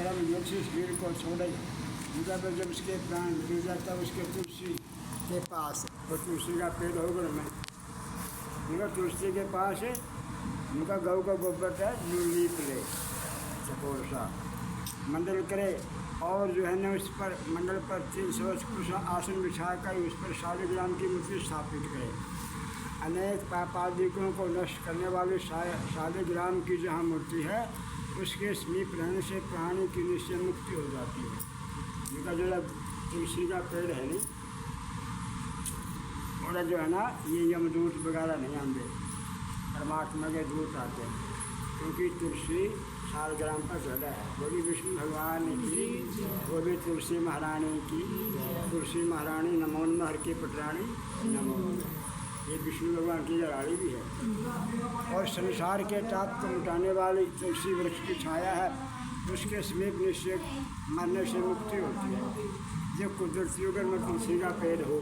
कर्म योग से शरीर को छोड़े, जब उसके प्राण गिर जाता है उसके तुलसी के पास, तो तुलसी का पेड़ होगा में उनका तुलसी के पास है, उनका गऊ का गोबर है, लीप ले चकोर सा मंडल करे और जो है ना उस पर मंडल पर 300 कुछ आसन बिछाकर उस पर 100 ग्राम की मूर्ति स्थापित करे। अनेक पापादिकों को नष्ट करने वाली 100 ग्राम की जहाँ मूर्ति है उसके समीप रहने से प्राणी की निश्चय मुक्ति हो जाती है। उनका जो है तुलसी का पेड़ है नहीं, और जो है ना ये यमदूत वगैरह नहीं आते, परमात्मा के दूत आते हैं, क्योंकि तुलसी 100 ग्राम पर ज़्यादा है। बोली विष्णु भगवान की, वो भी तुलसी महारानी की। तुलसी महारानी नमो नमः हर की पटरानी नमो नमः, ये विष्णु भगवान की लड़ाई भी है। और संसार के ताप को मिटाने वाली तुलसी वृक्ष की छाया है, उसके समीप निश्चय मरने से मुक्ति होती है। जब कुदरती अगर में तुलसी का पेड़ हो,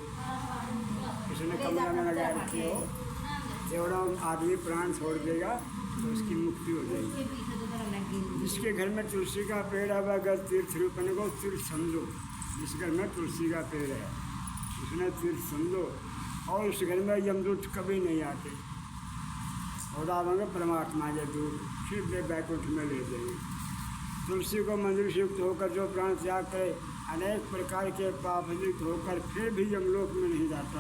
किसी ने कमरा में लगा रखी हो, जब आदमी प्राण छोड़ देगा तो उसकी मुक्ति हो जाएगी। जिसके घर में तुलसी का पेड़ है वह अगर तीर्थ रूपन को तीर्थ समझो। जिस घर में तुलसी का पेड़ है उसने तीर्थ समझो, और उस घर में यमदूत कभी नहीं आते, और आवेंगे परमात्मा के दूत सीधे बैकुंठ में ले जाएंगे। तुलसी को मंदिर से युक्त होकर जो प्राण त्याग करे, अनेक प्रकार के पाप युक्त होकर फिर भी यमलोक में नहीं जाता।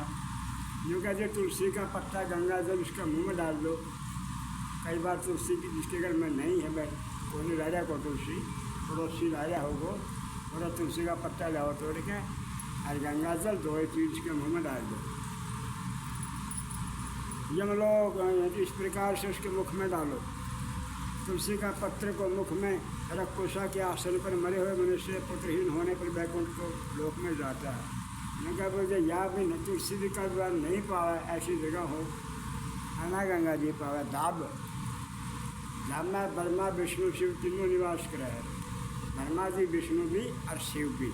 यूँ कहते तुलसी का पत्ता गंगा जल उसका मुँह में डाल दो। कई बार तुलसी की जिसके घर में नहीं है, भाई कोई राजा को तुलसी पड़ोसी राजा होगो, और तुलसी का पत्ता लाओ तोड़ के और गंगा जल दो चीज के मुँह में डाल दो। यमलोक इस प्रकार से उसके मुख में डालो। तुलसी का पत्र को मुख में रख कुशा के आसन पर मरे हुए मनुष्य पुत्रहीन होने पर बैकुंठ को लोक में जाता है। मैं क्या बोलते या भी न तुलसी का द्वार नहीं पावा, ऐसी जगह हो आना गंगा जी पावा। दाब में ब्रह्मा विष्णु शिव तीनों निवास करे है। ब्रह्मा जी विष्णु भी और शिव भी,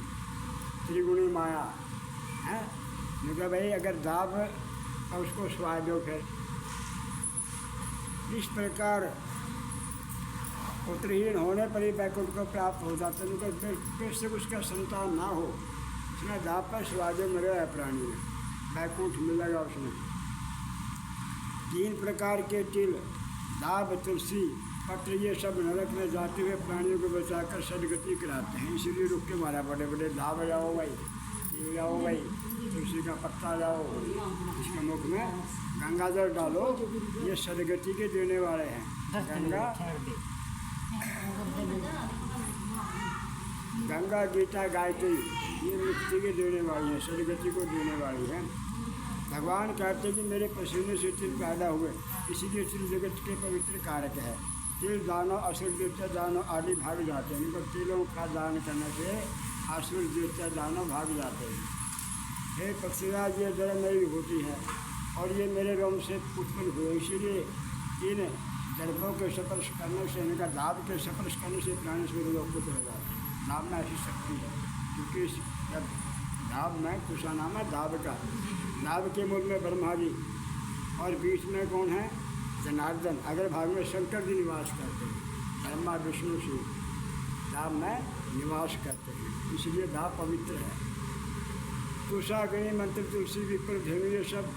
त्रिगुणी माया है। मैं क्या भाई अगर दाब और उसको स्वाद दो, फिर इस प्रकार पुत्रहीन होने पर ही बैकुंठ को प्राप्त हो जाता है। फिर से उसका संतान ना हो, उसने दाब पर स्वाद मरे है प्राणी में, बैकुंठ मिलेगा उसमें। 3 प्रकार के तिल, दाब, तुलसी, पत्र ये सब नरक में जाते हुए प्राणियों को बचाकर सदगति कराते हैं। इसलिए रुक के मारा बड़े बड़े दाब जाओ भाई, तिल जाओ भाई, तुलसी का पत्ता जाओ, इसके मुख में गंगा जल डालो, ये सदगति के देने वाले हैं। गंगा गीता गायत्री ये मुक्ति के देने वाली है, सदगति को देने वाली है। भगवान कहते हैं कि मेरे पसीने से तिल पैदा हुए, इसीलिए तिल जगत के पवित्र कारक है। तिल दानों असुर देवता दानों आदि भाग जाते हैं। इनको तिलों का दान करने से असुर देवता दानों भाग जाते हैं। हे पक्षीराज, ये जड़ मेरी होती है और ये मेरे रोम से उत्पन्न हुए, इसीलिए इन दर्भों के स्पर्श करने से, इनका दाब के स्पर्श करने से प्राणी से लोग पुत्र हो जाते हैं। दाब में ऐसी शक्ति है, क्योंकि जब दाब में कुशा नाम है दाब का, दाब के मूल में ब्रह्मा जी और बीच में कौन है जनार्दन, अगर भाग में शंकर जी निवास करते हैं। ब्रह्मा विष्णु शिव दाब में निवास करते हैं, इसलिए दाब पवित्र है। तुषा गणी मंत्र तुलसी विप्र धेनु ये सब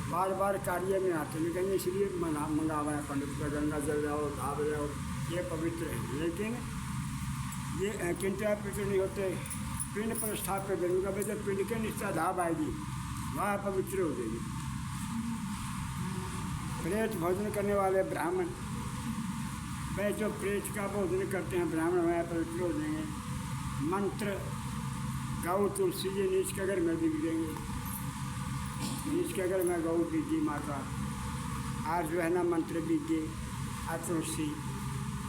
बार बार कार्य में आते हैं, लेकिन इसलिए मंगावा है पंडित का गंगा जल जाओ, दाब जाओ, ये पवित्र है। लेकिन ये किंचा पवित्र नहीं होते। पिंड पर स्थापित करूँ का जब पिंड के निष्ठा धाब आएगी वह पवित्र हो जाएगी। प्रेत भोजन करने वाले ब्राह्मण, वे जो प्रेत का भोजन करते हैं ब्राह्मण वह पवित्र हो जाएंगे। मंत्र गौ तुलसी जी नीच के अगर में बिक देंगे, नीच के अगर मैं गौ बीजी माता आज जो है ना मंत्र बीजे आ तुलसी,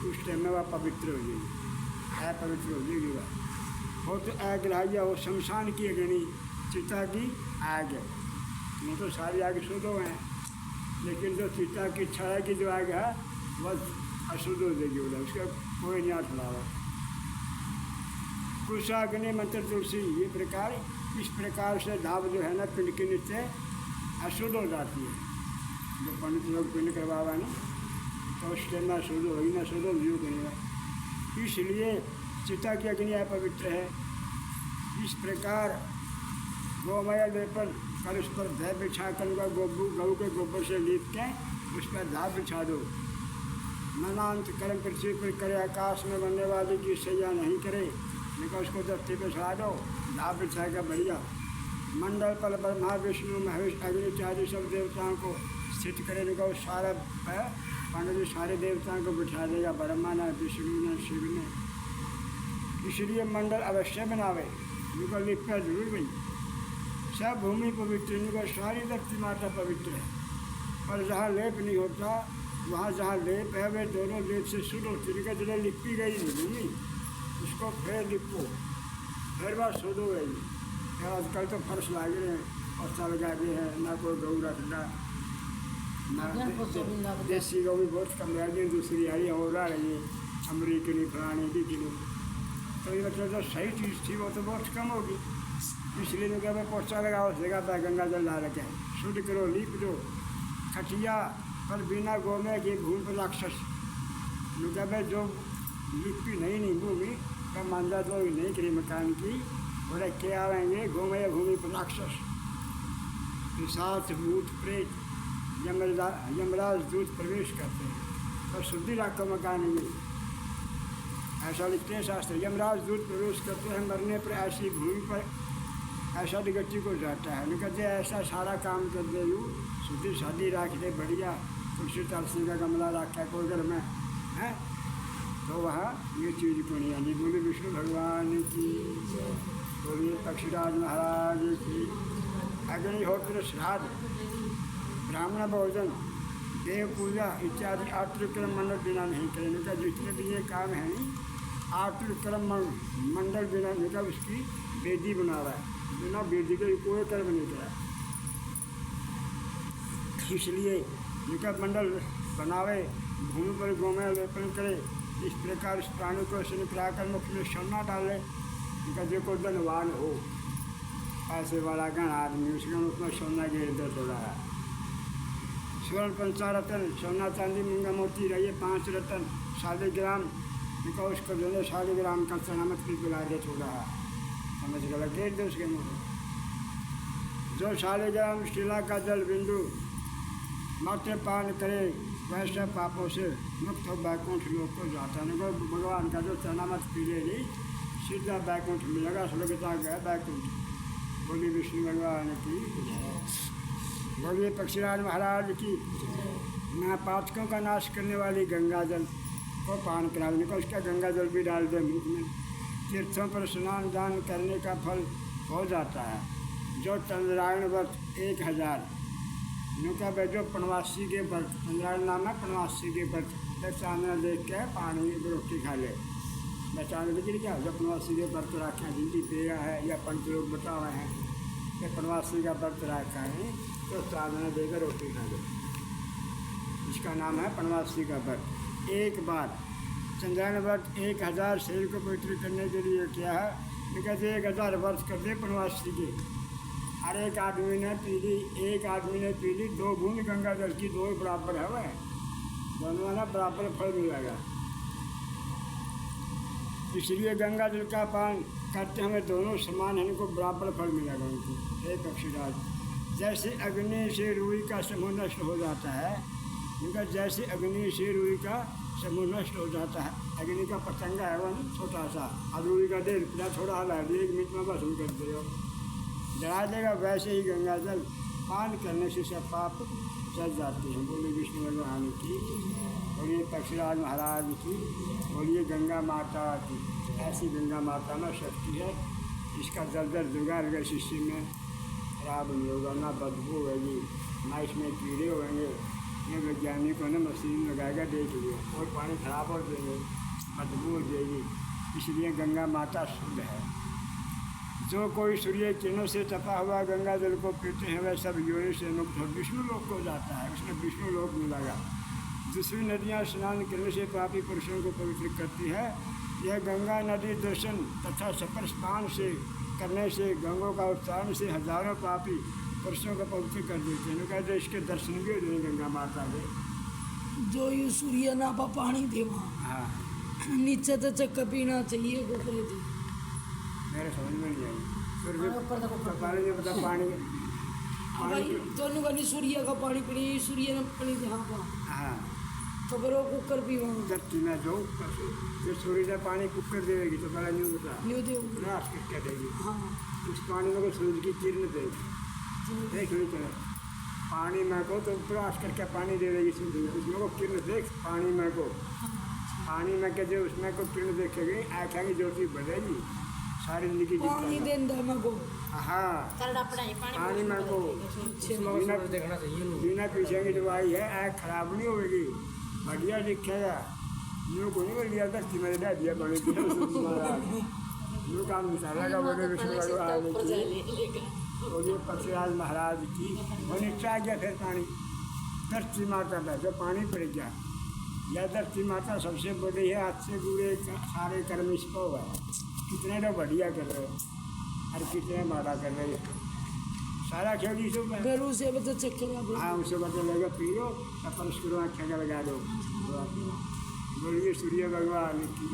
उस टाइम में वह पवित्र हो जाएगी, है पवित्र हो जाएगी वह। वो तो आग लाइया, वो शमशान की अग्नि, चिता की आग, वो तो सारी आग शुद्ध हैं, लेकिन जो चिता की छाया की जो आग है वह अशुद्ध हो जाएगी, बोला उसका कोई नहीं हाथ लावा। कुशाग्नि मंत्र तुलसी ये प्रकार, इस प्रकार से दाब जो है ना पिंड के नीचे अशुद्ध हो जाती है। जो पंडित लोग पिंड करवावा नहीं तो उस टाइम ना शुद्ध होगी ना शुद्ध जीव करेगा। इसलिए चिता की अग्नि अपवित्र है। इस प्रकार गोमय लेपन कर उस पर धै बिछा कर गऊ के गोबर से लीप के उस पर धाप बिछा दो। मनांत कर्म पृथ्वी पर करे, आकाश में बनने वाले की सैया नहीं करे, लेकिन उसको धरती पर चढ़ा दो, धाप बिछाएगा बढ़िया। मंडल पर ब्रह्मा विष्णु महेश अग्नि इत्यादि सब देवताओं को स्थित करे, लेकिन सारा पांडव सारे देवताओं को बिठा देगा, ब्रह्मा ने, विष्णु ने, शिव ने। इसलिए मंडल अवश्य बनावे, उनको लिपा जरूर बनी। सब भूमि पवित्र, उनको सारी धरती माता पवित्र है। पर जहाँ लेप नहीं होता, वहाँ जहाँ लेप है वे दोनों लेप से शुद्ध होती है। जगह लिपी गई नहीं भूमि, उसको फिर लिपो, फिर बार शुद्ध हो गई। आजकल तो फर्श लागे हैं और सब लगा दिए हैं, ना कोई गऊ रखना, ना देसी गऊ भी बहुत कम रह गई, दूसरी आई और आ रही है अमरीकी नहीं फलाने की किलो। तो ये मतलब जो सही चीज़ थी वो तो बहुत कम होगी। इसलिए जो क्या पोछा लगाओ, उस जगह पर गंगा जल ला रखे, शुद्ध करो, लीप दो। खटिया पर बिना गोमे के भूमि पर राक्षस, जो लिपी नहीं भूमि का मांझा तो नहीं करी मकान की, बोले क्या आएंगे गोमय भूमि पर राक्षस, पिशाच भूत प्रेत यमराज दूत प्रवेश करते हैं। पर शुद्धि रखो मकान में, ऐसा लिखते हैं शास्त्र। यमराज दूत प्रवेश करते हैं, मरने पर ऐसी भूमि पर ऐसा गति को जाता है। नहीं कहते ऐसा सारा काम कर दे, यूँ शुद्धि शादी रख दे बढ़िया, तुलसी तुलसी का गमला रखा है कोई घर में है, तो वहाँ ये चीज़ को नहीं आनी। बोले विष्णु भगवान की, बोलिए पक्षीराज महाराज की। अग्निहोत्र श्राद्ध, ब्राह्मण भोजन, देव पूजा इत्यादि आतृक्रम मंडल बिना नहीं करें। का जितने भी ये काम है नहीं, आतृक्रम मंडल बिना निकल उसकी वेदी बना रहा है, बिना वेदी के कोई कर्म नहीं करा। इसलिए निकट मंडल बनावे, भूमि पर गोमय लेपन करे। इस प्रकार इस प्राणी को ऐसे निकलाकर मुख में सोना डाले, उनका जो को धनवान हो, ऐसे वाला गण आदमी, उसके मुख में सोना गिर दे थोड़ा है। स्वर्ण पंचारत्न, सोना चांदी मूंगा मोती रहिए 5 रत्न, शालिग्राम, उनका उसको जो 100 ग्राम का सलामत भी पिला दे थोड़ा है, समझ गलत गिर दे उसके मुँह। जो 100 ग्राम शिला का जल बिंदु मात्र पान करे, वैसे पापों से मुक्त हो बैकुंठ लोग को जाता है। भगवान का जो सलामत पी ले ली, सीधा बैकुंठ मिलेगा, स्वर्गता गया बैकुंठ। बोलिए विष्णु भगवान की, बोलिए पक्षीराज महाराज की। महापातकों का नाश करने वाली गंगा जल को पान कराने को, उसका गंगा जल भी डाल दे मुख में। तीर्थों पर स्नान दान करने का फल हो जाता है। जो चंद्रायण व्रत 1000 नुका बैठो पनवासी के व्रत, चंद्रायण नाम है पनवासी के व्रत, चांदना देख के पानी रोटी खा ले, बचाने लेकिन क्या जो पनवासी के व्रत रखे जिनकी पेया है या पंच लोग बता हुए हैं कि पनवासी का व्रत रखा है, तो चांदना देकर रोटी खा ले, इसका नाम है पनवासी का व्रत। एक बार चंद्रायण व्रत 1000 शरीर को पवित्र करने के लिए क्या है, कहते 1000 वर्ष कर दे पनवासी के। हर एक आदमी ने पी ली 2 बूंद गंगा जल की, 2 बराबर है वह, दोनों वाला बराबर फल मिलेगा। इसलिए गंगा जल का पान करते हमें दोनों समान है, इनको बराबर फल मिलेगा उनको। हे पक्षीराज, जैसे अग्नि से रुई का समूह नष्ट हो जाता है, उनका जैसे अग्नि से रुई का समूह नष्ट हो जाता है। अग्नि का पतंगा है वह छोटा सा, अब रुई का डेढ़ पिला थोड़ा हला 1 मिनट में बस कर दे जला देगा, वैसे ही गंगा जल पान करने से सब पाप जल जाते हैं। बोलिए विष्णु भगवान की, बोलिए पक्षीराज महाराज की, बोलिए गंगा माता की। ऐसी गंगा माता में शक्ति है, इसका जल जल जुगाड़ शिष्य में खराब नहीं होगा, ना बदबू होगी, ना इसमें कीड़े होंगे। ये वैज्ञानिकों ने मशीन लगाएगा, देख लिया, और पानी खराब हो जाएंगे, बदबू हो जाएगी। इसलिए गंगा माता शुद्ध है। जो कोई सूर्य किरणों से तपा हुआ गंगा जल को पीते हैं, वह सब योनि से मुक्त हो विष्णु लोक को जाता है, उसमें विष्णु लोक मिलेगा। दूसरी नदियाँ स्नान करने से पापी पुरुषों को पवित्र करती है। यह गंगा नदी दर्शन तथा स्पर्शपान से करने से, गंगों का उच्चारण से हजारों पापी पुरुषों को पवित्र कर देते हैं। कहते इसके दर्शन भी हो गंगा माता के। जो ये सूर्य ना पा पानी दे वहाँ, हाँ, नीचे तो चक्का पीना चाहिए गोखले थी। मेरे समझ में नहीं आई। फिर भी ऊपर तक ऊपर पानी में बता पानी भाई दोनों का सूर्य का पानी पी सूर्य ने पानी जहाँ का हाँ तो फिर वो कुकर पीवा धरती में जो फिर सूर्य से पानी कुकर देगी तो पहले न्यू बता न्यू दे नाश क्या देगी हाँ उस पानी में को सूरज की किरण देगी देख ली चले पानी में को तो प्रयास करके पानी दे देगी सूरज उसमें को किरण देख पानी में को पानी में के जो उसमें को किरण देखेगी आँखा की ज्योति बढ़ेगी सारी जिंदगी पानी देंदा मगो हाँ पानी में को देखना चाहिए बिना पीछे की दवाई है आँख खराब नहीं होगी बढ़िया दिखेगा यूँ को नहीं लिया था कि मैंने दिया बने यूँ काम मिसाला का बोले विष्णु भगवान की और ये पक्षराज महाराज की वो नीचा आ गया फिर पानी धरती माता पे जो पानी पड़ गया यह धरती माता सबसे बड़ी है अच्छे बुरे सारे कर्म इसको हुआ कितने तो बढ़िया कर रहे हो और कितने मारा कर रहे हो सारा खेल इस गरु से बता चक्कर हाँ उसे बता लगेगा पी लो अपन उसको आँखें का लगा दो बोलिए सूर्य भगवान की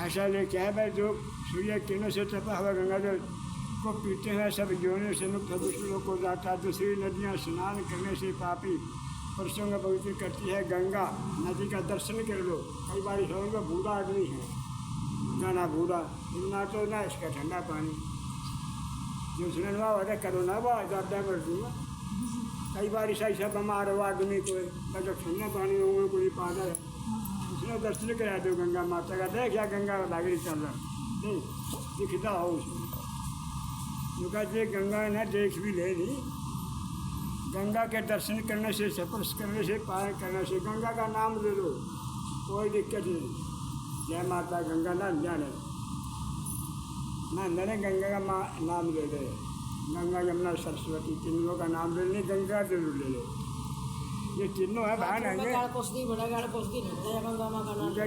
ऐसा लेके है भाई जो सूर्य किरणों से तपा हुआ गंगा जल को पीते हैं सब योनियों से मुक्त दुष्टों को जाता है। दूसरी नदियाँ स्नान करने से पापी पुरुषों को पवित्र करती है गंगा नदी का दर्शन कर लो कई बार होंगे बूढ़ा आदमी है ना बूढ़ा ना तो ना इसका ठंडा पानी जो सुनने वाला करो ना वो ज़्यादा कर दूँगा कई बार ऐसा बीमार हो आदमी को जब ठंडा पानी होगा कोई पागल है उसने दर्शन करा दो गंगा माता का देख या गंगा लागे चल रहा देख दिखता हो उसमें जो कहते गंगा ने देख भी ले ली गंगा के दर्शन करने से स्पर्श करने से पार करने से गंगा का नाम ले लो कोई दिक्कत नहीं जय माता गंगा ना जाने ना जाने गंगा का नाम ले ले गंगा यमुना सरस्वती तीनों का नाम ले लें गंगा जरूर ले ले ये तीनों है बहन है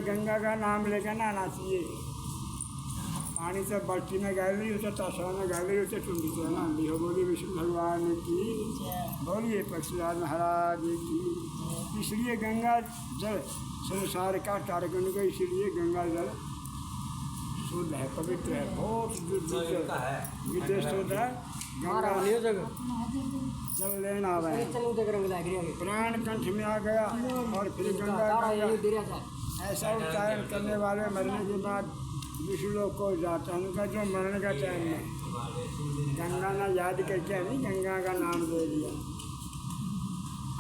गंगा का नाम लेकर ना आना चाहिए पानी से बल्टी में गाय रही होते तसवा में गाय रही होते टुंडी से ना ली हो बोली विष्णु भगवान की बोलिए पक्षीराज महाराज की इसलिए गंगा जल संसार का तारकन का इसलिए गंगा जल शुद्ध है पवित्र है बहुत विदेश होता है गंगा जल लेना प्राण कंठ में आ गया और फिर गंगा ऐसा उच्चारण करने वाले मरने के बाद विष्णु लोग को जाता है उनका जो मरण का टाइम है गंगा ना याद करके नहीं गंगा का नाम दे दिया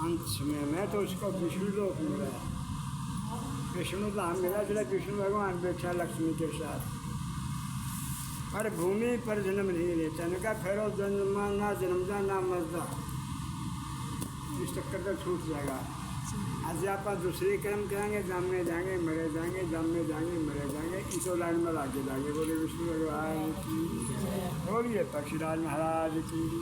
अंत समय में तो उसको विष्णु लोक मिला विष्णु धाम मिला चला विष्णु भगवान बैठा लक्ष्मी के साथ पर भूमि पर जन्म नहीं लेता उनका फेरो जन्म ना जन्मदा ना मरदा इस चक्कर का छूट जाएगा आज आप दूसरे कर्म करेंगे जाम में जाएंगे मरे जाएंगे जाम में जाएंगे मरे जाएंगे इस लाइन में आगे जाएंगे बोले विष्णु भगवान की बोलिए पक्षीराज महाराज की।